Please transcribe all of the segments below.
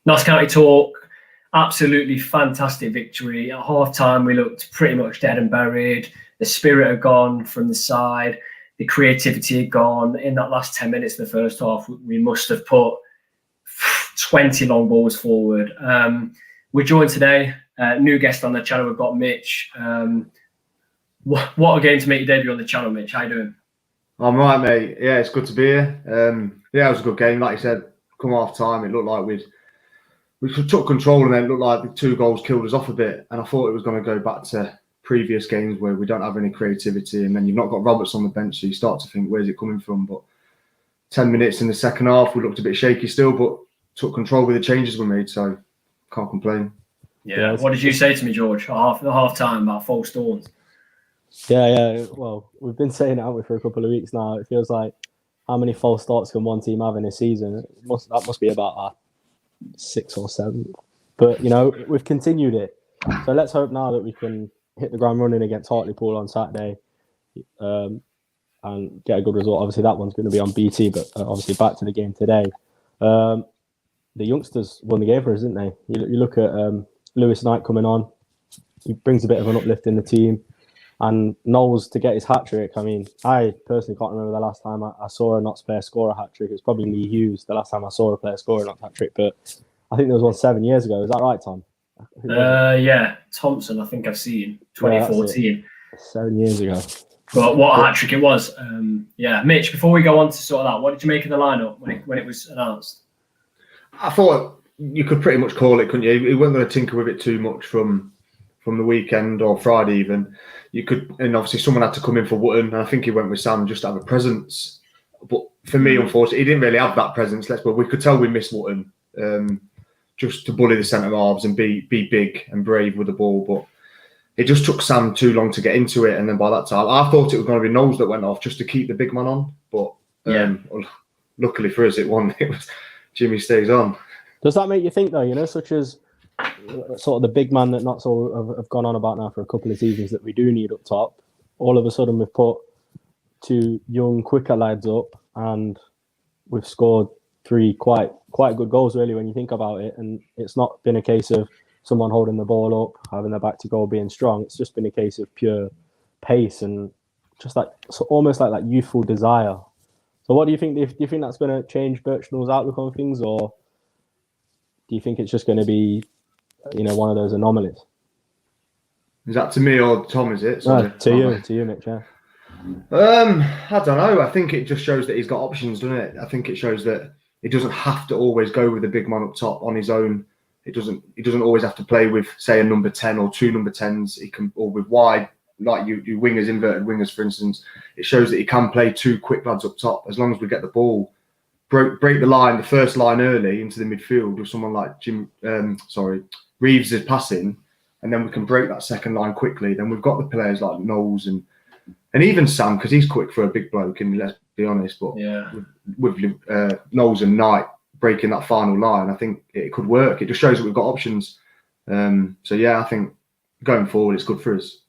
Notts County talk, absolutely fantastic victory. At half-time, we looked pretty much dead and buried. The spirit had gone from the side. The creativity had gone. In that last 10 minutes of the first half, we must have put 20 long balls forward. We're joined today, new guest on the channel. We've got Mitch. What a game to make your debut on the channel, Mitch. How you doing? I'm right, mate. Yeah, it's good to be here. Yeah, it was a good game. Like you said, come half time, it looked like we took control, and then it looked like the 2 goals killed us off a bit. And I thought it was going to go back to previous games where we don't have any creativity, and then you've not got Roberts on the bench, so you start to think, where's it coming from? But 10 minutes in the second half, we looked a bit shaky still, but took control with the changes we made, so can't complain. Yeah. What did you say to me, George, at half time about false dawns? Yeah. Well, we've been saying it, haven't we, for a couple of weeks now. It feels like, how many false starts can one team have in a season? That must be about our 6th or 7th. But, we've continued it. So let's hope now that we can hit the ground running against Hartlepool on Saturday and get a good result. Obviously, that one's going to be on BT, but obviously back to the game today. The youngsters won the game for us, didn't they? You look at Lewis Knight coming on. He brings a bit of an uplift in the team. And Knowles to get his hat-trick. I mean, I personally can't remember the last time I saw a Notts player score a hat-trick. It was probably Lee Hughes, the last time I saw a player score a Notts hat-trick. But I think there was one 7 years ago. Is that right, Tom? Yeah, Thompson, I think I've seen 2014. 7 years ago. But what a hat-trick it was. Mitch, before we go on to sort of that, what did you make of the lineup when it was announced? I thought you could pretty much call it, couldn't you? You weren't going to tinker with it too much from the weekend or Friday even. You could, and obviously someone had to come in for Wootton, and I think he went with Sam just to have a presence. But for me, unfortunately, he didn't really have that presence. But we could tell we missed Wootton, just to bully the centre halves and be big and brave with the ball. But it just took Sam too long to get into it, and then by that time, I thought it was going to be Knowles that went off just to keep the big man on. But luckily for us, it won. It was Jimmy stays on. Does that make you think, though? Such as sort of the big man that Notts all have gone on about now for a couple of seasons that we do need up top. All of a sudden, we've put 2 young, quicker lads up, and we've scored 3 quite good goals, really, when you think about it. And it's not been a case of someone holding the ball up, having their back to goal, being strong. It's just been a case of pure pace and just almost like that youthful desire. So, what do you think? Do you think that's going to change Birchnall's outlook on things, or do you think it's just going to be one of those anomalies? Is that to me or Tom, is it? No, to you, Mitch, yeah. I don't know. I think it just shows that he's got options, doesn't it? I think it shows that he doesn't have to always go with the big man up top on his own. He doesn't always have to play with, say, a number 10 or 2 number 10s. He can, or with wide, like you wingers, inverted wingers, for instance. It shows that he can play 2 quick lads up top as long as we get the ball. Break the line, the first line early into the midfield with someone like Reeves is passing, and then we can break that second line quickly. Then we've got the players like Knowles and even Sam, because he's quick for a big bloke, and let's be honest. But with Knowles and Knight breaking that final line, I think it could work. It just shows that we've got options. I think going forward, it's good for us.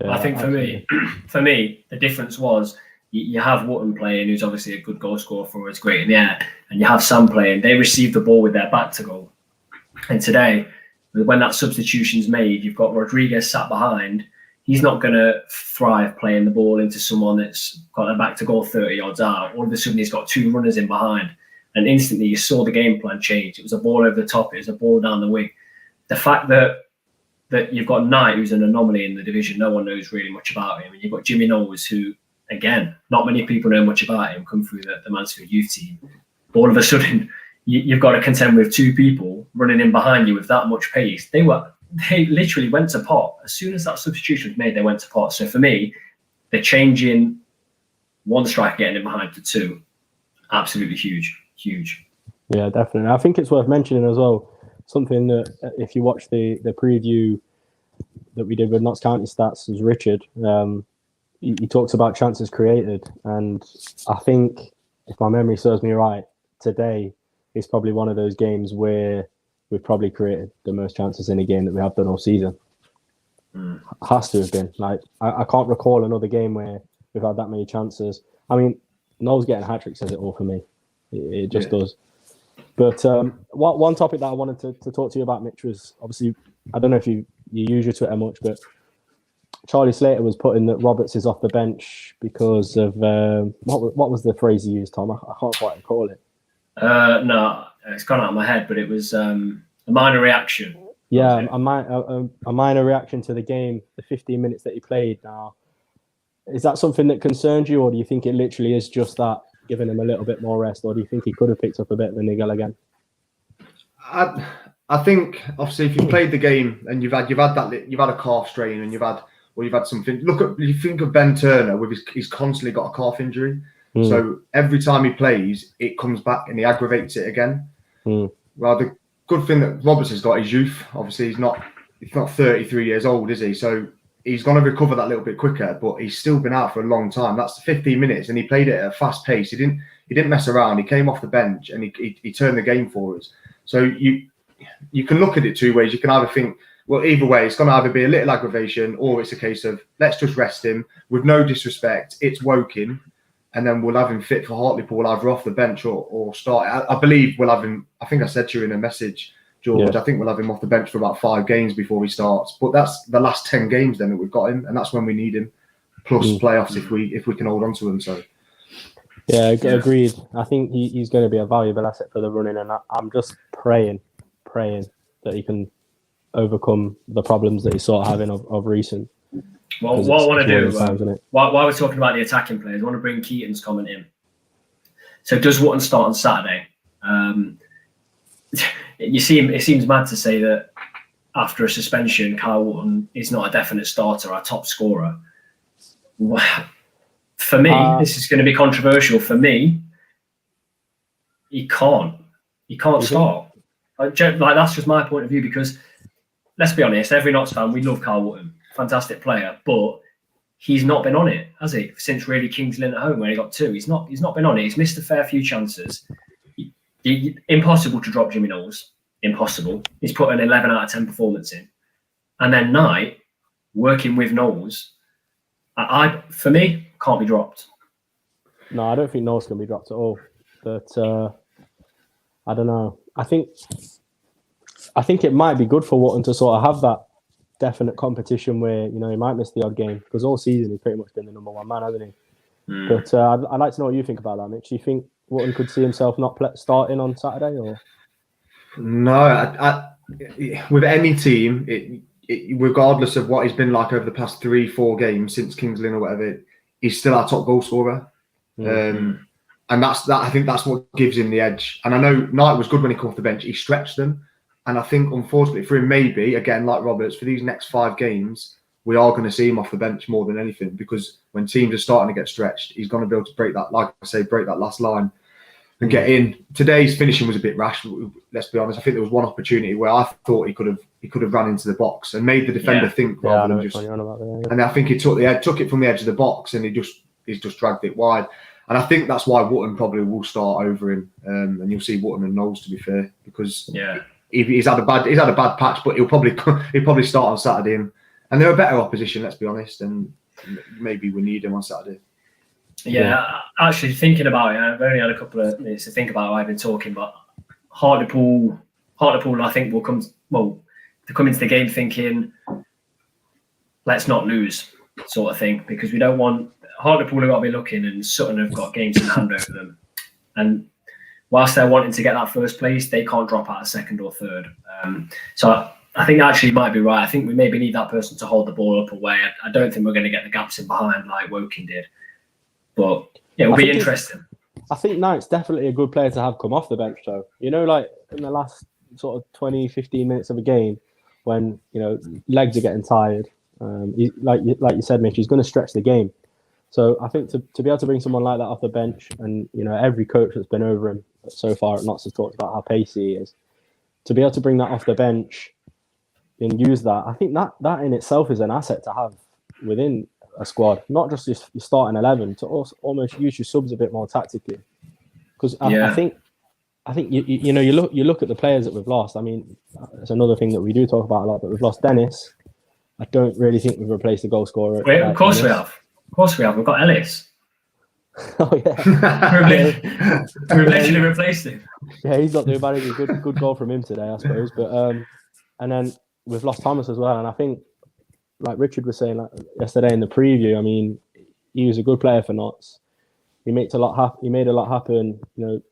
Yeah, I think for me, the difference was you have Wootton playing, who's obviously a good goal scorer for us, great in the air, and you have Sam playing. They receive the ball with their back to goal. And today, when that substitution's made, you've got Rodriguez sat behind. He's not going to thrive playing the ball into someone that's got their back to goal 30 yards out. All of a sudden, he's got 2 runners in behind. And instantly, you saw the game plan change. It was a ball over the top. It was a ball down the wing. The fact that you've got Knight, who's an anomaly in the division, no one knows really much about him. And you've got Jimmy Knowles, who, again, not many people know much about him, come through the Mansfield youth team. All of a sudden, you've got to contend with 2 people running in behind you with that much pace. They literally went to pot. As soon as that substitution was made, they went to pot. So for me, the change in 1 striker getting in behind to 2, absolutely huge. Yeah, definitely. I think it's worth mentioning as well, something that if you watch the preview that we did with Notts County Stats, was Richard. He talks about chances created, and I think, if my memory serves me right, today is probably one of those games where we've probably created the most chances in a game that we have done all season. Has to have been. Like, I can't recall another game where we've had that many chances. I mean, Knowles getting a hat-trick says it all for me. It just does. But one topic that I wanted to talk to you about, Mitch, was obviously, I don't know if you use your Twitter much, but Charlie Slater was putting that Roberts is off the bench because of what was the phrase he used, Tom? I can't quite recall it. No, it's gone out of my head, but it was a minor reaction. Yeah, a minor reaction to the game, the 15 minutes that he played. Now, is that something that concerns you, or do you think it literally is just that giving him a little bit more rest, or do you think he could have picked up a bit of a niggle again? I think obviously if you played the game and you've had a calf strain and you've had something. You think of Ben Turner he's constantly got a calf injury, so every time he plays, it comes back and he aggravates it again. Well, the good thing that Roberts has got is youth. Obviously, he's not 33 years old, is he? So he's going to recover that little bit quicker. But he's still been out for a long time. That's 15 minutes, and he played it at a fast pace. He didn't mess around. He came off the bench and he turned the game for us. So you can look at it two ways. You can either think, well, either way, it's going to either be a little aggravation or it's a case of let's just rest him with no disrespect. It's Woking, and then we'll have him fit for Hartlepool either off the bench or start. I believe we'll have him. I think I said to you in a message, George. Yeah. I think we'll have him off the bench for about 5 games before he starts. But that's the last 10 games then that we've got him, and that's when we need him. Plus playoffs if we can hold on to him. So. Yeah, agreed. I think he's going to be a valuable asset for the running, and I'm just praying that he can overcome the problems that he's sort of having of recent. Well, what I want to do, while we're talking about the attacking players, I want to bring Keaton's comment in. So does Wootton start on Saturday? It seems mad to say that after a suspension, Kyle Wootton is not a definite starter, our top scorer. For me, this is going to be controversial. For me, he can't start. Like that's just my point of view, because let's be honest, every Notts fan, we love Kyle Wootton, fantastic player, but he's not been on it, has he? Since really Kings Lynn at home when he got 2, he's not been on it. He's missed a fair few chances. Impossible to drop Jimmy Knowles. Impossible. He's put an 11 out of 10 performance in, and then Knight working with Knowles. For me, can't be dropped. No, I don't think Knowles can be dropped at all. But I don't know. I think it might be good for Wootton to sort of have that definite competition where, you know, he might miss the odd game, because all season he's pretty much been the number 1 man, hasn't he? But I'd like to know what you think about that, Mitch. Do you think Wootton could see himself not starting on Saturday? Or no, with any team, regardless of what he's been like over the past 3-4 games since Kings Lynn or whatever, he's still our top goal scorer. And I think that's what gives him the edge. And I know Knight was good when he came off the bench. He stretched them. And I think, unfortunately, for him, maybe, again, like Roberts, for these next 5 games, we are going to see him off the bench more than anything, because when teams are starting to get stretched, he's going to be able to break that last line and get in. Today's finishing was a bit rash, let's be honest. I think there was one opportunity where I thought he could have run into the box and made the defender think rather than just. And I think he took it from the edge of the box, and he's just dragged it wide. And I think that's why Wootton probably will start over him, and you'll see Wootton and Knowles, to be fair, because he's had a bad patch, but he'll probably start on Saturday, and they're a better opposition, let's be honest, and maybe we need him on Saturday. Yeah, actually thinking about it, I've only had a couple of minutes to think about what I've been talking, but Hartlepool, I think they'll come into the game thinking, let's not lose, sort of thing, because we don't want Hartlepool have got to be looking, and Sutton have got games in hand over them, and whilst they're wanting to get that first place, they can't drop out a second or third. So I think actually might be right. I think we maybe need that person to hold the ball up away. I don't think we're going to get the gaps in behind like Woking did. But yeah, it'll be interesting. I think Knight's definitely a good player to have come off the bench, though. You know, like in the last sort of 20, 15 minutes of a game, when, you know, legs are getting tired, like you said, Mitch, he's going to stretch the game. So I think to be able to bring someone like that off the bench, and, you know, every coach that's been over him so far at Notts has talked about how pacey he is. To be able to bring that off the bench and use that, I think that in itself is an asset to have within a squad, not just your starting 11, to also almost use your subs a bit more tactically. Because I think you look at the players that we've lost. I mean, it's another thing that we do talk about a lot, but we've lost Dennis. I don't really think we've replaced the goal scorer. Of course we have. We've got Ellis. Oh yeah, We've literally replaced him. yeah, he's not doing bad. It's a good goal from him today, I suppose. But and then we've lost Thomas as well, and I think, like Richard was saying yesterday in the preview, I mean, he was a good player for Notts. He made a lot happen. You know,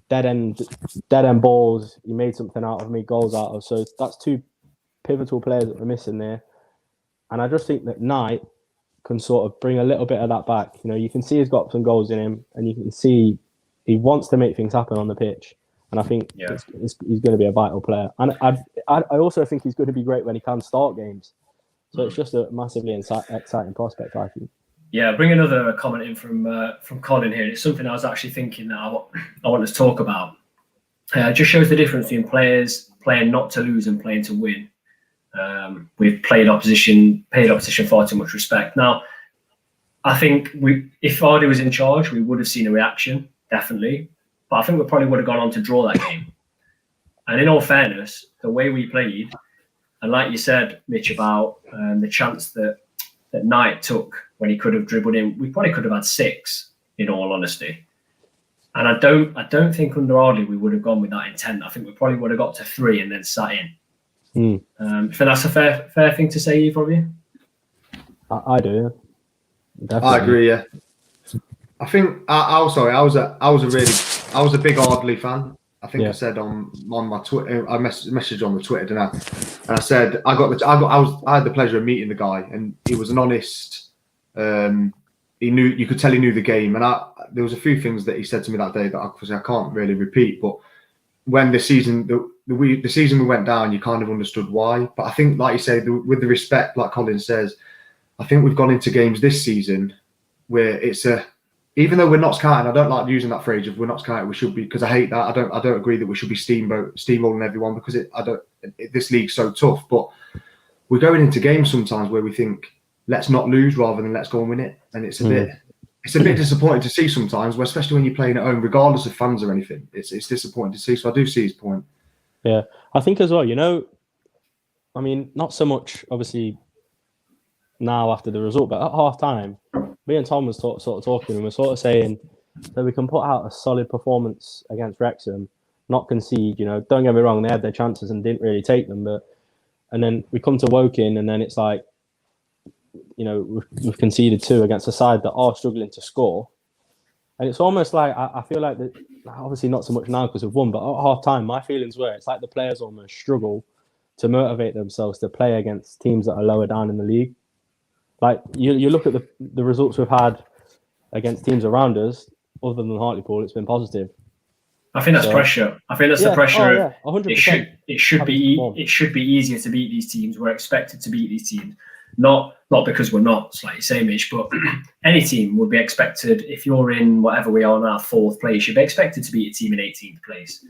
dead end balls. He made something out of me, goals out of. So that's two pivotal players that we're missing there. And I just think that Knight can sort of bring a little bit of that back. You know, you can see he's got some goals in him, and you can see he wants to make things happen on the pitch. And I think he's going to be a vital player. And I also think he's going to be great when he can start games. So it's just a massively exciting prospect, I think. Yeah, bring another comment in from Colin here. It's something I was actually thinking that I want to talk about. It just shows the difference between players playing not to lose and playing to win. We've paid opposition far too much respect. Now, I think if Vardy was in charge, we would have seen a reaction, definitely. But I think we probably would have gone on to draw that game. And in all fairness, the way we played, and like you said, Mitch, about the chance that Knight took when he could have dribbled in, we probably could have had 6, in all honesty. And I don't think under Ardley we would have gone with that intent. I think we probably would have got to 3 and then sat in. I think that's a fair thing to say, either of you. I do. Yeah. Definitely. I agree. Yeah. I think I was a big Ardley fan. I think I said on my Twitter, I messaged on the Twitter, didn't I? And I said I had the pleasure of meeting the guy, and he was an honest. You could tell he knew the game, and there was a few things that he said to me that day that I can't really repeat. But when the season we went down, you kind of understood why. But I think, like you say, with the respect, like Colin says, I think we've gone into games this season where even though we're not scouting, I don't like using that phrase of we're not scouting, we should be, because I hate that. I don't agree that we should be steamrolling everyone, because this league's so tough. But we're going into games sometimes where we think, let's not lose rather than let's go and win it. And it's a bit disappointing to see sometimes, especially when you're playing at home, regardless of fans or anything. It's disappointing to see. So I do see his point. Yeah, I think as well, you know, I mean, not so much obviously now after the result, but at half time, me and Tom was sort of talking, and we're sort of saying that we can put out a solid performance against Wrexham, not concede. You know, don't get me wrong, they had their chances and didn't really take them, and then we come to Woking, and then it's like, you know, we've conceded 2 against a side that are struggling to score, and it's almost like I feel like that. Obviously, not so much now because we've won, but at half time, my feelings were it's like the players almost struggle to motivate themselves to play against teams that are lower down in the league. Like you look at the results we've had against teams around us, other than Hartlepool, it's been positive. I think that's pressure. I think that's the pressure. 100%. It should be easier to beat these teams. We're expected to beat these teams, not because we're not, like you say, Mitch, but any team would be expected. If you're in whatever we are now, 4th place, you'd be expected to beat a team in 18th place.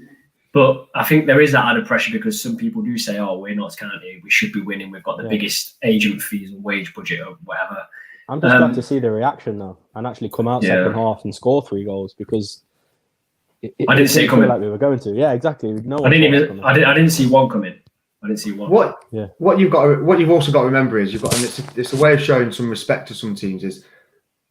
But I think there is that added pressure because some people do say, "Oh, we're not County. We should be winning. We've got the biggest agent fees and wage budget or whatever." I'm just glad to see the reaction though, and actually come out second half and score 3 goals, because I didn't see it coming like we were going to. Yeah, exactly. I didn't see one coming. I didn't see one. What you've also got to remember is it's a way of showing some respect to some teams. Is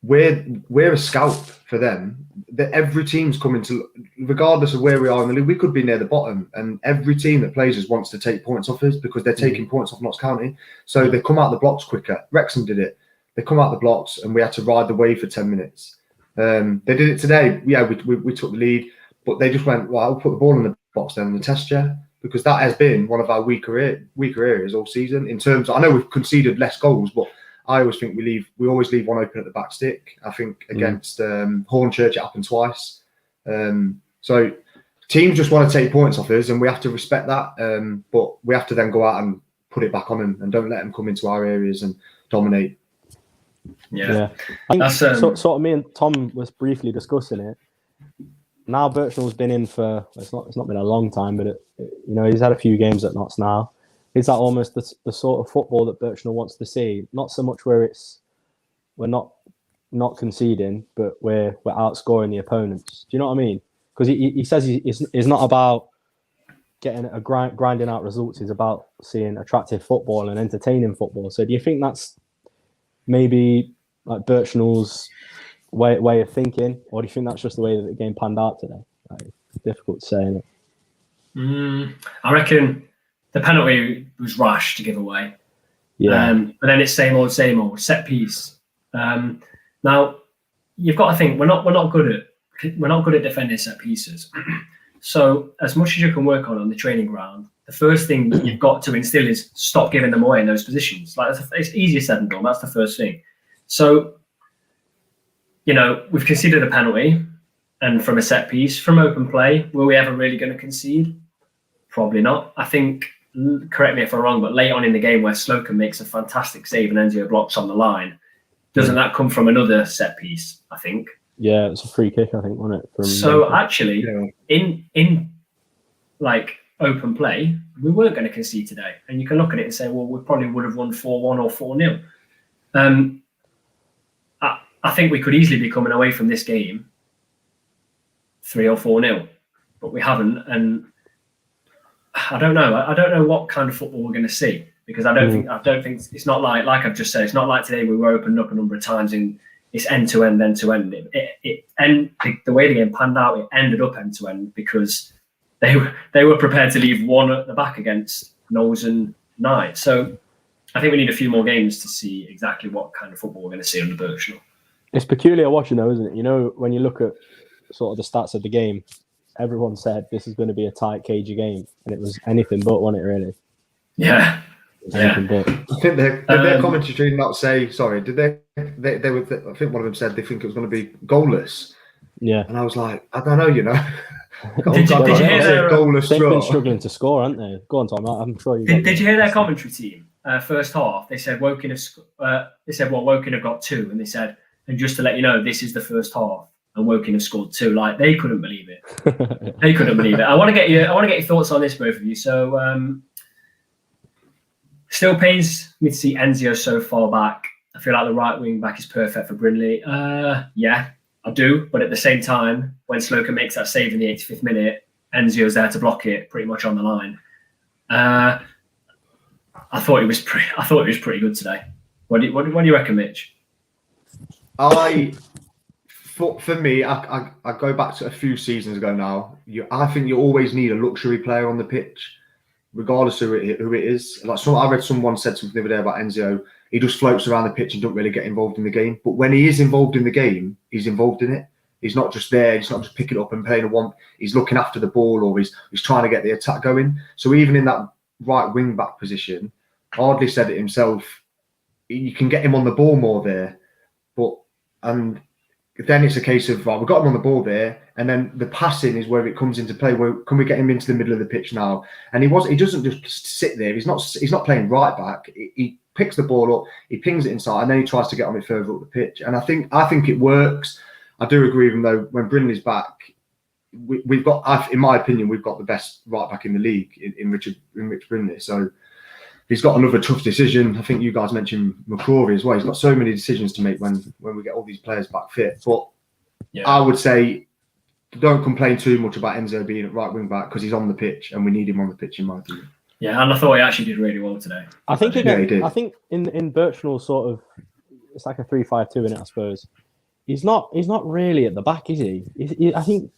we're a scout for them. That every team's coming to, regardless of where we are in the league, we could be near the bottom, and every team that plays us wants to take points off us because they're taking points off Notts County. So they come out the blocks quicker. Wrexham did it. They come out the blocks, and we had to ride the wave for 10 minutes. They did it today. Yeah, we took the lead, but they just went, well, I'll put the ball in the box then in the test chair, because that has been one of our weaker areas all season. In terms of, I know we've conceded less goals, but I always think we always leave one open at the back stick. I think against Hornchurch it happened twice. So teams just want to take points off us, and we have to respect that. But we have to then go out and put it back on them, and don't let them come into our areas and dominate. Yeah. I think sort of me and Tom was briefly discussing it. Now Birchnall's been in for it's not been a long time, but he's had a few games at Notts now. Is that almost the sort of football that Birchnall wants to see? Not so much where we're not conceding, but we're outscoring the opponents. Do you know what I mean? Because he says it's not about getting grinding out results. It's about seeing attractive football and entertaining football. So do you think that's maybe like Birchnall's way of thinking, or do you think that's just the way that the game panned out today? Like, it's difficult to say, isn't it? I reckon the penalty was rash to give away. Yeah. But then it's same old set piece. Now you've got to think we're not good at defending set pieces. So as much as you can work on the training ground, the first thing that you've got to instill is stop giving them away in those positions. Like it's easier said than done. That's the first thing. So, we've conceded a penalty, and from a set piece, from open play, were we ever really going to concede? Probably not. I think, correct me if I'm wrong, but late on in the game where Slocum makes a fantastic save and Enzo blocks on the line, doesn't that come from another set piece, I think? Yeah, it's a free kick, I think, wasn't it? So actually, in like open play, we weren't going to concede today. And you can look at it and say, well, we probably would have won 4-1 or 4-0. I think we could easily be coming away from this game 3 or 4-0, but we haven't. And I don't know. I don't know what kind of football we're going to see, because I don't think it's not like I've just said. It's not like today we were opened up a number of times and it's end to end. And the way the game panned out, it ended up end to end because they were prepared to leave one at the back against Knowles and Knight. So I think we need a few more games to see exactly what kind of football we're going to see under Birchnall. It's peculiar watching though, isn't it? When you look at sort of the stats of the game, everyone said this is going to be a tight, cagey game, and it was anything but, wasn't it, really? Yeah. Anything but. I think their commentary did not say, sorry, did they were, I think one of them said they think it was going to be goalless. Yeah. And I was like, I don't know, Did you hear their goalless They've draw. been struggling to score, haven't they? Go on, Tom. I'm sure you. Did you hear their commentary team? First half, they said Woking have got 2, and they said, and just to let you know, this is the first half, and Woking have scored 2. Like, they couldn't believe it. They couldn't believe it. I want to get your thoughts on this, both of you. So, still pains me to see Enzo so far back. I feel like the right wing back is perfect for Brindley. Yeah, I do. But at the same time, when Slocum makes that save in the 85th minute, Enzo's there to block it, pretty much on the line. I thought it was pretty good today. What do you reckon, Mitch? For me, I go back to a few seasons ago now. I think you always need a luxury player on the pitch, regardless who it is. Like I read someone said something the other day about Enzo. He just floats around the pitch and don't really get involved in the game. But when he is involved in the game, he's involved in it. He's not just there. He's not just picking it up and playing a one. He's looking after the ball, or he's trying to get the attack going. So even in that right wing back position, Ardley said it himself, you can get him on the ball more there. And then it's a case of, right, we've got him on the ball there, and then the passing is where it comes into play. Where can we get him into the middle of the pitch now? And he doesn't just sit there. He's not playing right back. He picks the ball up, he pings it inside, and then he tries to get on it further up the pitch. And I think it works. I do agree with him though. When Brindley's back, we've got, in my opinion, we've got the best right back in the league in Rich Brindley. So he's got another tough decision. I think you guys mentioned McCrory as well. He's got so many decisions to make when we get all these players back fit. But yeah, I would say don't complain too much about Enzo being at right wing back, because he's on the pitch and we need him on the pitch, in my opinion. Yeah, and I thought he actually did really well today. I think he did. I think in Birchnall, sort of, it's like a 3-5-2 in it, I suppose. He's not really at the back, is he? I think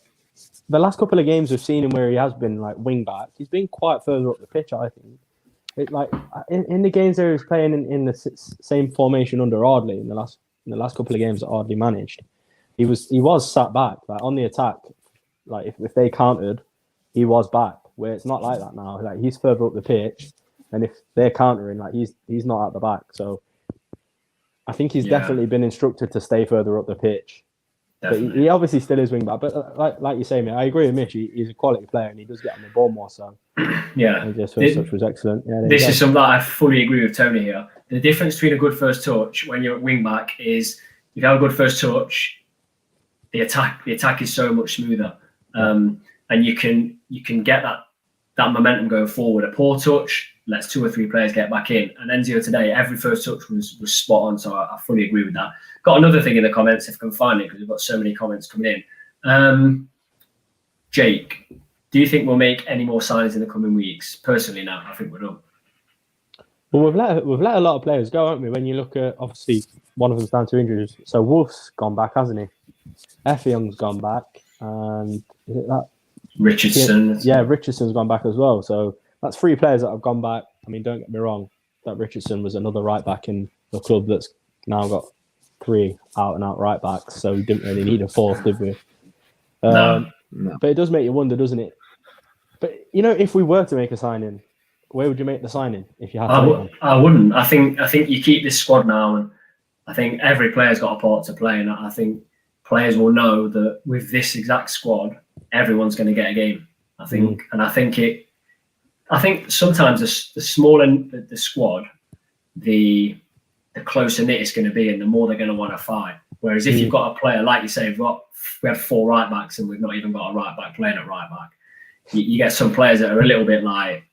the last couple of games we've seen him where he has been like wing back, he's been quite further up the pitch, I think. In the games where he was playing in the same formation under Ardley in the last couple of games that Ardley managed, he was sat back, like on the attack. Like if they countered, he was back. Where it's not like that now. Like he's further up the pitch, and if they're countering, like he's not at the back. So I think he's definitely been instructed to stay further up the pitch. Definitely. But he obviously still is wing back. But like you say, mate, I agree with Mitch. He's a quality player and he does get on the ball more. So yeah, his first touch was excellent. Yeah, this is something that I fully agree with Tony here. The difference between a good first touch when you're at wing back is if you have a good first touch, the attack is so much smoother, and you can get that momentum going forward. A poor touch lets 2 or 3 players get back in. And Enzo today, every first touch was spot on. So I fully agree with that. Got another thing in the comments if I can find it, because we've got so many comments coming in. Jake, do you think we'll make any more signings in the coming weeks? Personally, no, I think we're done. Well, we've let a lot of players go, haven't we? When you look at, obviously, one of them's down to injuries. So Wolf's gone back, hasn't he? Effiong's gone back, and is it that Richardson? Yeah, Richardson's gone back as well. So that's 3 players that have gone back. I mean, don't get me wrong, that Richardson was another right back in the club that's now got 3 out-and-out right backs. So we didn't really need a 4th, did we? No. But it does make you wonder, doesn't it? But if we were to make a signing, where would you make the signing if you had to make one? I wouldn't. I think you keep this squad now, and I think every player's got a part to play, and I think players will know that with this exact squad, everyone's going to get a game. I think, and I think sometimes the smaller the squad, the closer knit it's going to be, and the more they're going to want to fight. Whereas if you've got a player like you say, we have 4 right backs, and we've not even got a right back playing at right back. You get some players that are a little bit like,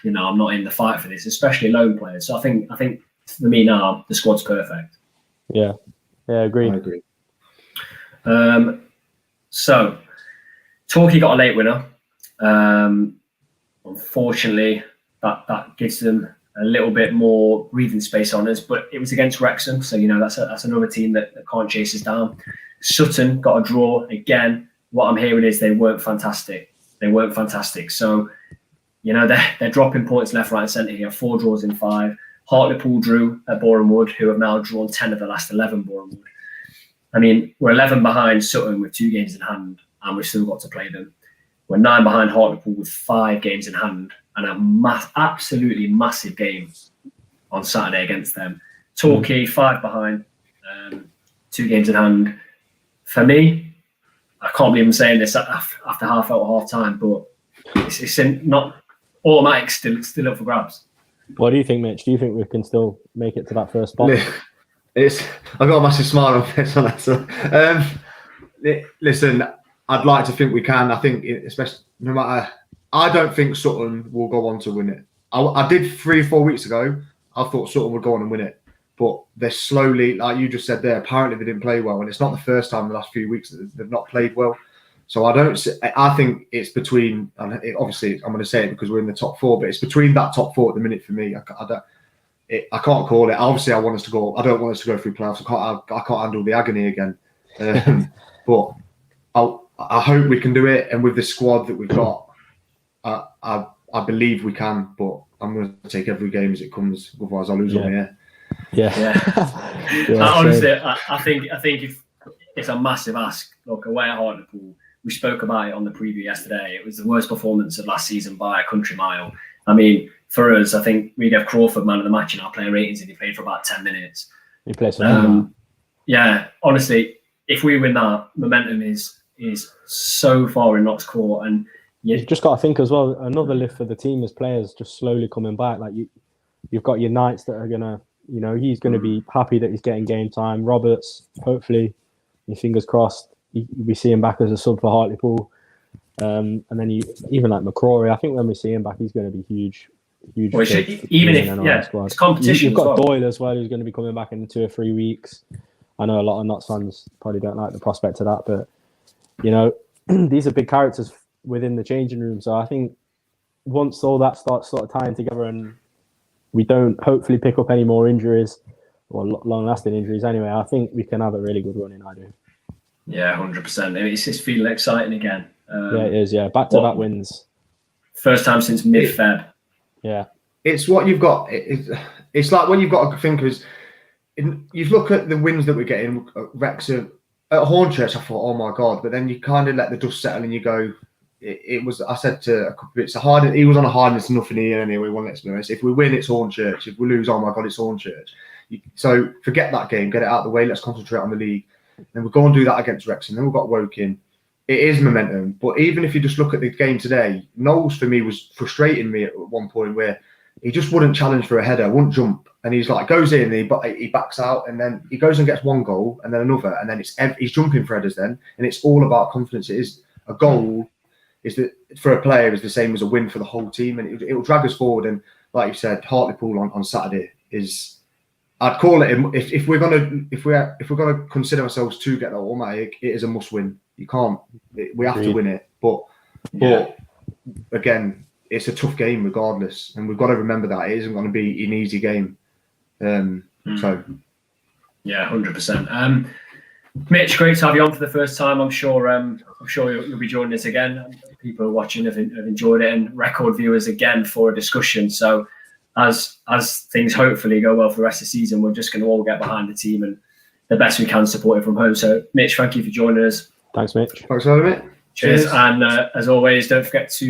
I'm not in the fight for this, especially lone players. So I think for me now, the squad's perfect. Yeah, agreed. I agree. So Torquay got a late winner. Unfortunately, that gives them a little bit more breathing space on us, but it was against Wrexham, so that's another team that can't chase us down. Sutton got a draw again. What I'm hearing is they weren't fantastic. So they're dropping points left, right, and centre here. 4 draws in 5. Hartlepool drew at Boreham Wood, who have now drawn 10 of the last 11 Boreham Wood. I mean, we're 11 behind Sutton with 2 games in hand, and we've still got to play them. We're 9 behind Hartlepool with 5 games in hand, and a absolutely massive game on Saturday against them. Torquay 5 behind, 2 games in hand. For me, I can't believe I'm saying this after half out of half time, but it's not automatic. Still up for grabs. What do you think, Mitch? Do you think we can still make it to that first spot? I've got a massive smile on face on that. So, listen, I'd like to think we can. I think, especially no matter, I don't think Sutton will go on to win it. I did 3 or 4 weeks ago. I thought Sutton would go on and win it, but they're slowly, like you just said there. Apparently, they didn't play well, and it's not the first time in the last few weeks that they've not played well. So I think it's between, and obviously I'm going to say it because we're in the top 4, but it's between that top 4 at the minute for me. I can't call it. Obviously, I want us to go. I don't want us to go through playoffs. I can't handle the agony again. But I hope we can do it. And with the squad that we've got, I believe we can. But I'm going to take every game as it comes. Otherwise, I'll lose on here. Yeah. Honestly, I think if it's a massive ask. Look, away at Hartlepool, we spoke about it on the preview yesterday. It was the worst performance of last season by a country mile. I mean, for us, I think we gave Crawford man of the match in our player ratings, and he played for about 10 minutes. He plays for yeah, honestly, if we win that, momentum is so far in Knox Court, and you've just got to think as well. Another lift for the team is players just slowly coming back. Like you've got your Knights that are gonna, he's going to be happy that he's getting game time. Roberts, hopefully, your fingers crossed, we see him back as a sub for Hartlepool. And then even like McCrory, I think when we see him back, he's going to be huge. Well, even if it's competition. You've got Doyle as well, who's going to be coming back in 2 or 3 weeks. I know a lot of Notts fans probably don't like the prospect of that, but these are big characters within the changing room. So I think once all that starts sort of tying together, and we don't hopefully pick up any more injuries or long-lasting injuries anyway, I think we can have a really good run in. I do. Yeah, 100%. It's just feeling exciting again. Yeah, it is. Yeah, back-to-back wins. First time since mid-Feb. Yeah. It's what you've got. It's like what you've got to think is, you look at the wins that we're getting. Wrexham at Hornchurch, I thought, oh my god! But then you kind of let the dust settle and you go. It was. I said to a couple of bits. He was on a hardness, nothing here anyway. One experience. If we win, it's Hornchurch. If we lose, oh my god, it's Hornchurch. So forget that game. Get it out of the way. Let's concentrate on the league. Then we'll go and do that against Wrexham. Then we've got Woking. It is momentum. But even if you just look at the game today, Knowles for me was frustrating me at one point where he just wouldn't challenge for a header, wouldn't jump, and he's like goes in, and he backs out, and then he goes and gets one goal, and then another, and then he's jumping for headers then, and it's all about confidence. It is a goal. Is that for a player is the same as a win for the whole team, and it will drag us forward. And like you said, Hartlepool on Saturday is. I'd call it if we're gonna consider ourselves to get that automatic, it is a must win. You can't. We have to win it. But again, it's a tough game regardless, and we've got to remember that it isn't going to be an easy game. So, yeah, 100%. Mitch, great to have you on for the first time. I'm sure you'll be joining us again. People watching have enjoyed it, and record viewers again for a discussion. So, as things hopefully go well for the rest of the season, we're just going to all get behind the team and the best we can support it from home. So, Mitch, thank you for joining us. Thanks, Mitch. thanks for having me. Cheers. And as always, don't forget to